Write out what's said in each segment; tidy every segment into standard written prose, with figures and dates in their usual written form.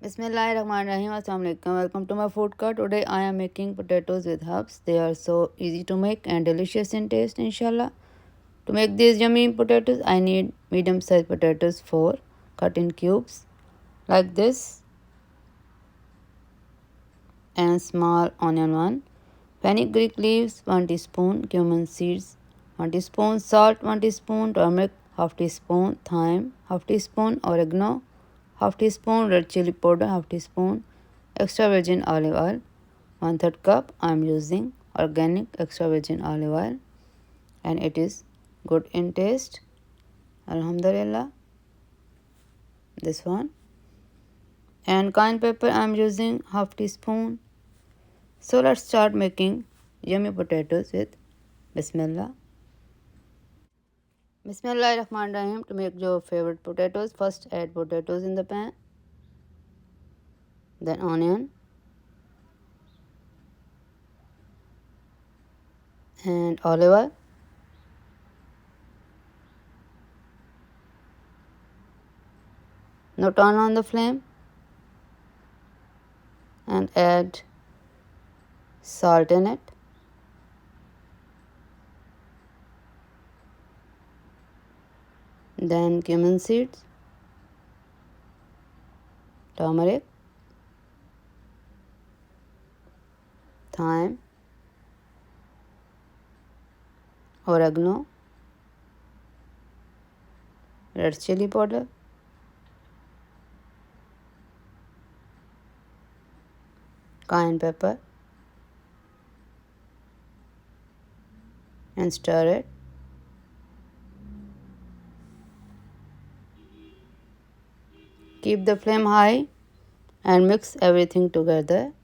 Bismillahirrahmanirrahim. Assalamualaikum. Welcome to my food cart. Today I am making potatoes with herbs. They are so easy to make and delicious in taste, inshallah. To make these yummy potatoes, I need medium-sized potatoes 4 cut in cubes like this, and small onion 1, fenugreek leaves 1 teaspoon, cumin seeds 1 teaspoon, salt 1 teaspoon, turmeric half teaspoon, thyme half teaspoon, oregano half teaspoon, red chili powder half teaspoon, extra virgin olive oil 1/3 cup. I am using organic extra virgin olive oil and it is good in taste, alhamdulillah. This one, and cayenne pepper I am using half teaspoon. So let's start making yummy potatoes with Bismillah. Bismillahirrahmanirrahim. To make your favorite potatoes, first add potatoes in the pan, then onion and olive oil. Now turn on the flame and add salt in it. Then cumin seeds, turmeric, thyme, oregano, red chili powder, cayenne pepper, and stir it. Keep the flame high and mix everything together.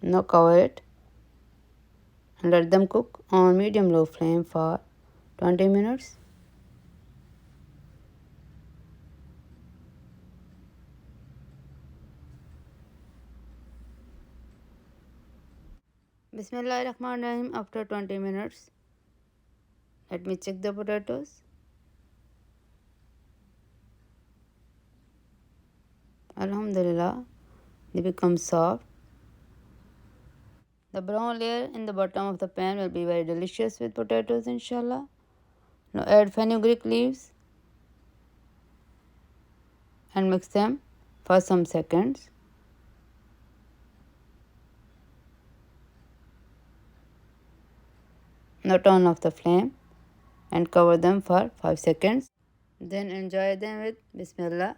Now cover it and let them cook on medium-low flame for 20 minutes. Bismillahirrahmanirrahim. After 20 minutes, let me check the potatoes. Alhamdulillah, they become soft. The brown layer in the bottom of the pan will be very delicious with potatoes, inshallah. Now add fenugreek leaves and mix them for some seconds. Now turn off the flame and cover them for 5 seconds. Then enjoy them with Bismillah.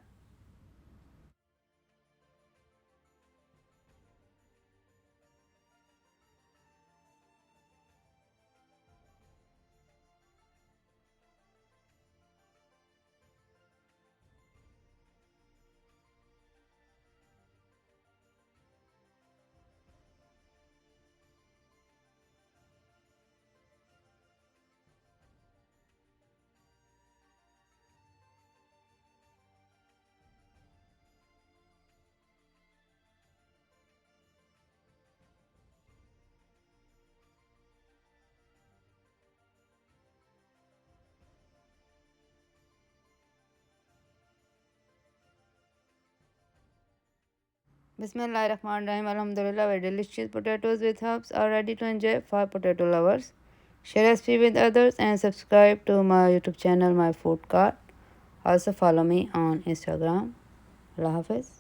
Bismillahirrahmanirrahim. Alhamdulillah, very delicious potatoes with herbs are ready to enjoy for potato lovers. Share recipe with others and subscribe to my YouTube channel, My Food Cart. Also follow me on Instagram. Allah Hafiz.